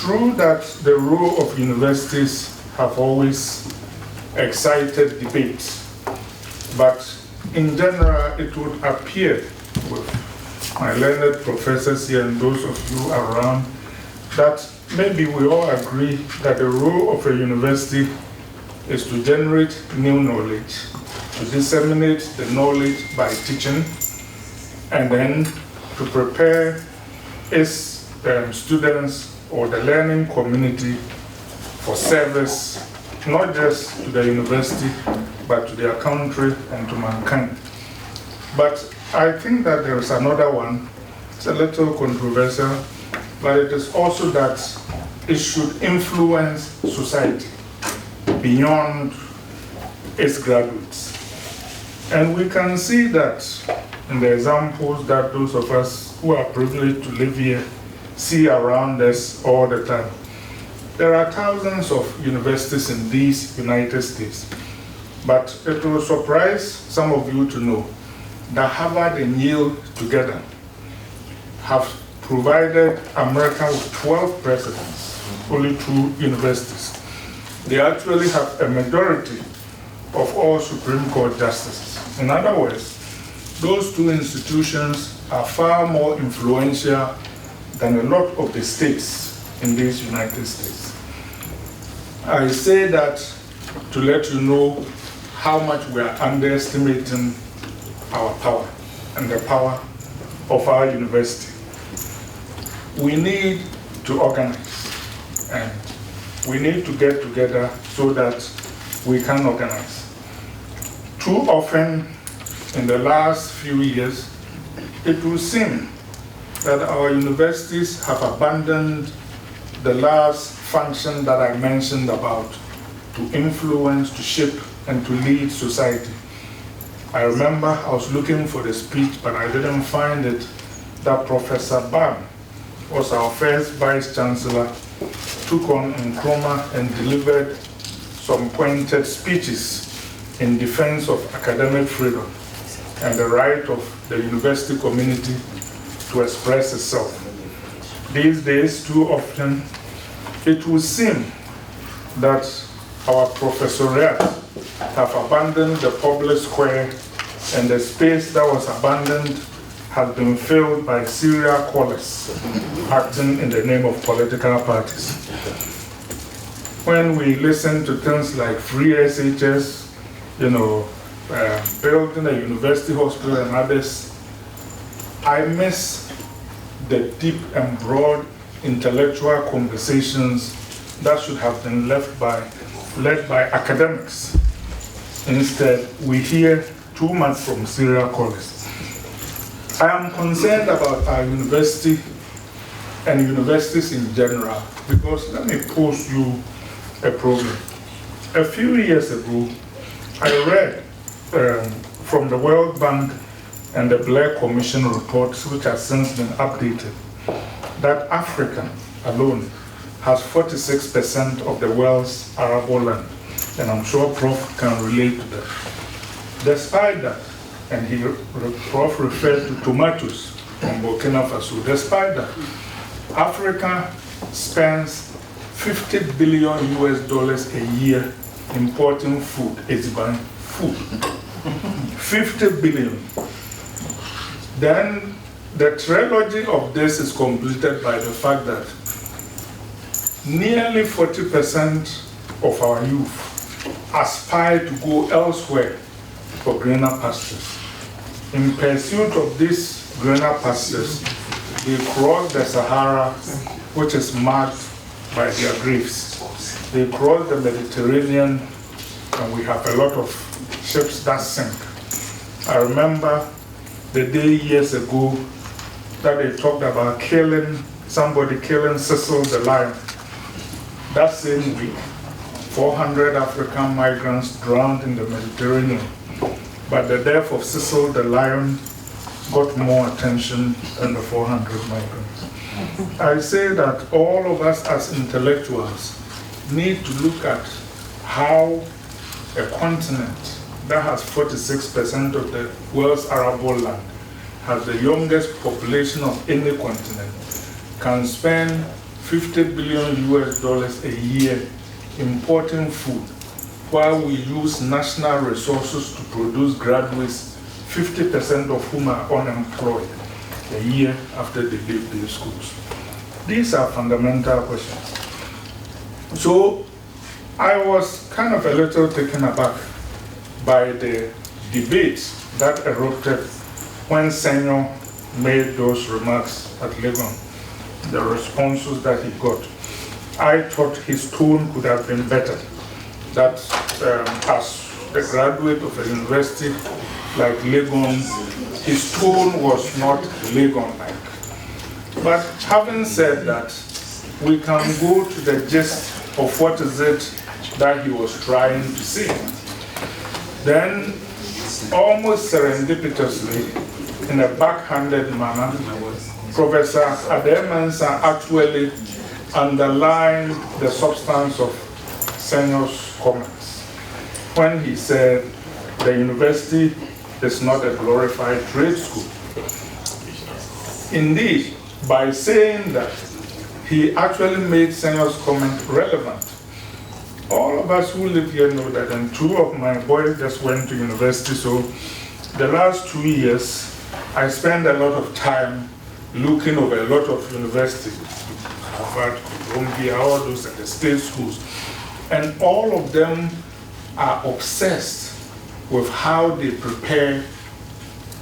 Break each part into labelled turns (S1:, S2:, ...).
S1: true that the role of universities have always excited debate, but in general it would appear with my learned professors here and those of you around that maybe we all agree that the role of a university is to generate new knowledge, to disseminate the knowledge by teaching, and then to prepare its students or the learning community for service, not just to the university, but to their country and to mankind. But I think that there is another one. It's a little controversial, but it is also that it should influence society beyond its graduates. And we can see that in the examples that those of us who are privileged to live here see around us all the time. There are thousands of universities in these United States, but it will surprise some of you to know that Harvard and Yale together have provided America with 12 presidents, only 2 universities. They actually have a majority of all Supreme Court justices. In other words, those 2 institutions are far more influential than a lot of the states in these United States. I say that to let you know how much we are underestimating our power and the power of our university. We need to organize, and we need to get together so that we can organize. Too often in the last few years, it will seem that our universities have abandoned the last function that I mentioned about, to influence, to shape, and to lead society. I remember I was looking for the speech, but I didn't find it, that Professor Bam was our first Vice Chancellor, took on Nkrumah and delivered some pointed speeches in defense of academic freedom and the right of the university community to express itself. These days, too often, it would seem that our professoriate have abandoned the public square, and the space that was abandoned has been filled by serial callers acting in the name of political parties. When we listen to things like free SHS, building a university hospital and others, I miss the deep and broad intellectual conversations that should have been led by academics. Instead, we hear too much from serial callers. I am concerned about our university and universities in general, because let me pose you a problem. A few years ago, I read from the World Bank and the Blair Commission reports, which have since been updated, that Africa alone has 46% of the world's arable land. And I'm sure Prof can relate to that. Despite that, and Prof referred to tomatoes from Burkina Faso, despite that, Africa spends $50 billion a year importing food. It's buying food. 50 billion. Then the trilogy of this is completed by the fact that nearly 40% of our youth aspire to go elsewhere for greener pastures. In pursuit of these greener pastures, they cross the Sahara, which is marked by their graves. They cross the Mediterranean, and we have a lot of ships that sink. I remember the day years ago that they talked about somebody killing Cecil the lion. That same week, 400 African migrants drowned in the Mediterranean. But the death of Cecil the lion got more attention than the 400 migrants. I say that all of us as intellectuals need to look at how a continent that has 46% of the world's arable land, has the youngest population of any continent, can spend $50 billion US a year importing food, while we use national resources to produce graduates, 50% of whom are unemployed a year after they leave their schools. These are fundamental questions. So I was kind of a little taken aback by the debates that erupted when Senor made those remarks at Legon, the responses that he got. I thought his tone could have been better. That as a graduate of a university like Legon, his tone was not Legon-like. But having said that, we can go to the gist of what is it that he was trying to say. Then, almost serendipitously, in a backhanded manner, Professor Ademansa actually underlined the substance of Senor's comments when he said the university is not a glorified trade school. Indeed, by saying that, he actually made Senor's comment relevant. All of us who live here know that, and two of my boys just went to university, so the last 2 years, I spent a lot of time looking over a lot of universities, Harvard, Columbia, all those at the state schools, and all of them are obsessed with how they prepare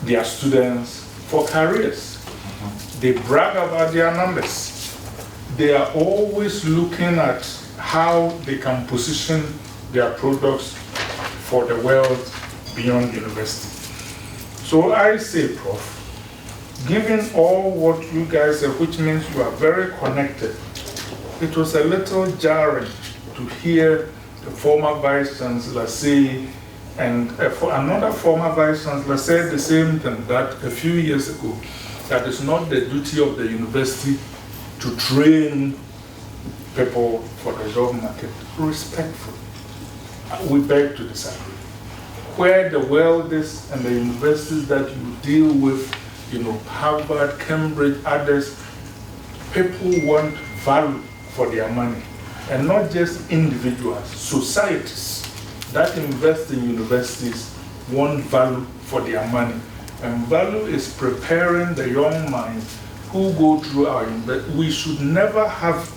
S1: their students for careers. They brag about their numbers. They are always looking at how they can position their products for the world beyond university. So I say, Prof, given all what you guys say, which means you are very connected, it was a little jarring to hear the former Vice Chancellor say, and another former Vice Chancellor said the same thing, that a few years ago, that it's not the duty of the university to train people for the job market. Respectfully, we beg to disagree. Where the world is and the universities that you deal with, Harvard, Cambridge, others, people want value for their money. And not just individuals, societies that invest in universities want value for their money. And value is preparing the young minds who go through our university. We should never have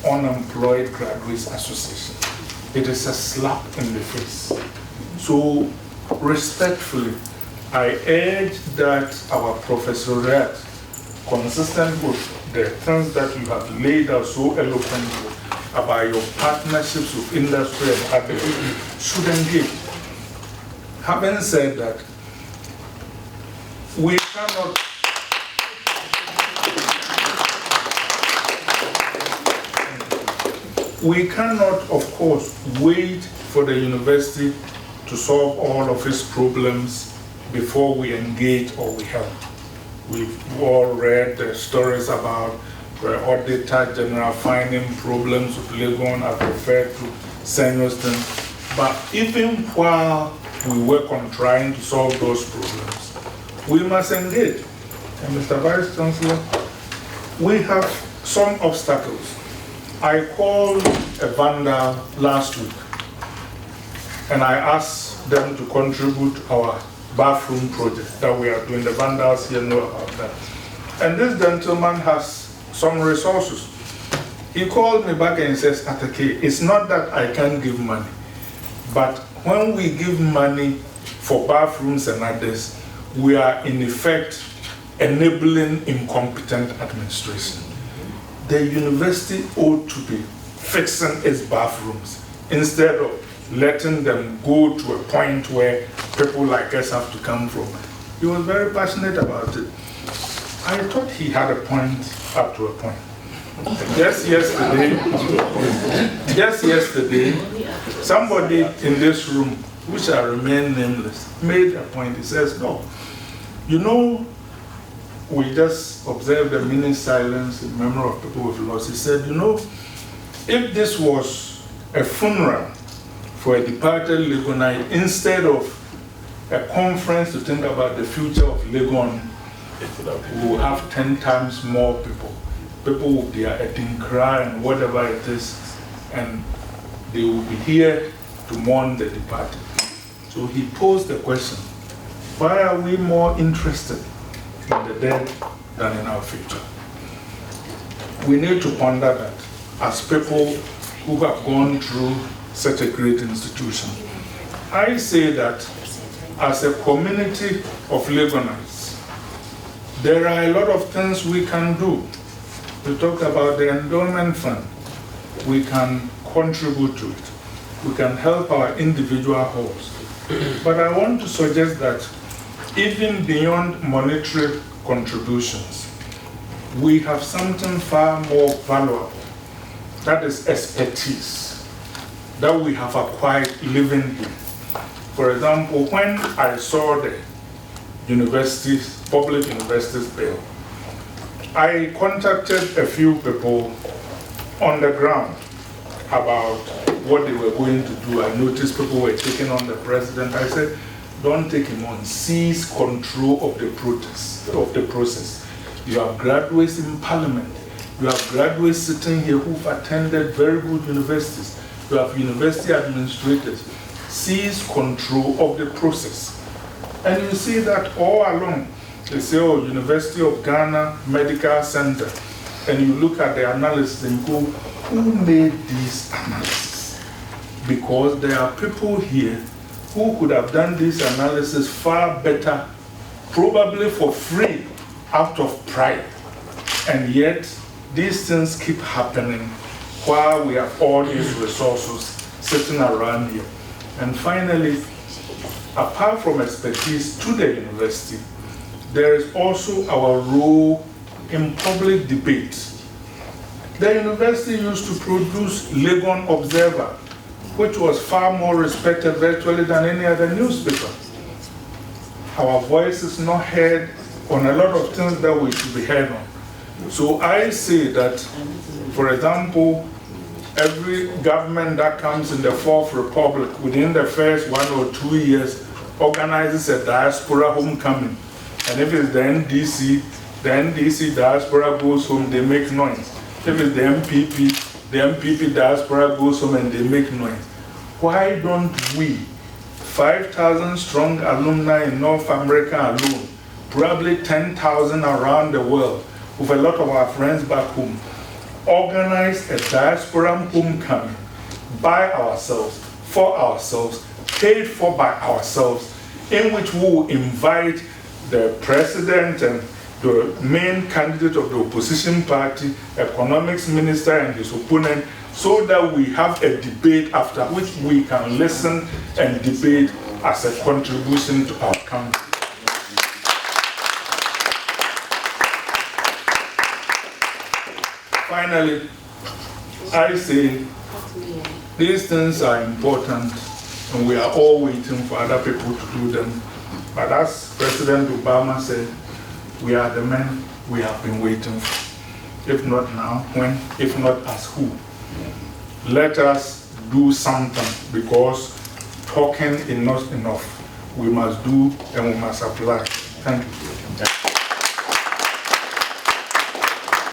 S1: unemployed graduates association. It is a slap in the face. So respectfully, I urge that our professoriate, consistent with the things that you have laid out so eloquently about your partnerships with industry and academia, should engage. Having said that, we cannot, of course, wait for the university to solve all of its problems before we engage or we help. We've all read the stories about the Auditor General finding problems with Legon. I've referred to Senor's thing. But even while we work on trying to solve those problems, we must engage. And Mr. Vice Chancellor, we have some obstacles. I called a vendor last week, and I asked them to contribute to our bathroom project that we are doing. The vendors here know about that. And this gentleman has some resources. He called me back and he says, Atake, it's not that I can't give money, but when we give money for bathrooms and others, we are in effect enabling incompetent administration. The university ought to be fixing its bathrooms instead of letting them go to a point where people like us have to come from. He was very passionate about it. I thought he had a point up to a point. Just yesterday, somebody in this room, who shall remain nameless, made a point. He says, no, we just observed a minute silence in memory of people we've lost. He said, if this was a funeral for a departed Legonite, instead of a conference to think about the future of Legon, we will have 10 times more people. people with their edinkra and whatever it is, and they will be here to mourn the departed. So he posed the question, why are we more interested in the dead than in our future? We need to ponder that as people who have gone through such a great institution. I say that as a community of Lagonites, there are a lot of things we can do. We talked about the endowment fund. We can contribute to it. We can help our individual halls. But I want to suggest that even beyond monetary contributions, we have something far more valuable. That is expertise that we have acquired living here. For example, when I saw the universities, public universities bill, I contacted a few people on the ground about what they were going to do. I noticed people were taking on the president. I said, don't take him on. Seize control of the process. You have graduates in parliament. You have graduates sitting here who've attended very good universities. You have university administrators. Seize control of the process. And you see that all along. They say, oh, University of Ghana Medical Center. And you look at the analysis and go, who made this analysis? Because there are people here who could have done this analysis far better, probably for free, out of pride. And yet, these things keep happening while we have all these resources sitting around here. And finally, apart from expertise to the university, there is also our role in public debate. The university used to produce Legon Observer, which was far more respected virtually than any other newspaper. Our voice is not heard on a lot of things that we should be heard on. So I say that, for example, every government that comes in the Fourth Republic within the first 1 or 2 years organizes a diaspora homecoming. And if it's the NDC diaspora goes home, they make noise. If it's the MPP diaspora goes home and they make noise. Why don't we, 5,000 strong alumni in North America alone, probably 10,000 around the world, with a lot of our friends back home, organize a diaspora homecoming by ourselves, for ourselves, paid for by ourselves, in which we will invite the president and the main candidate of the opposition party, economics minister and his opponent, so that we have a debate after which we can listen and debate as a contribution to our country. Finally, I say these things are important and we are all waiting for other people to do them. But as President Obama said, we are the men we have been waiting for. If not now, when? If not as who? Let us do something, because talking is not enough. We must do and we must apply. Thank you.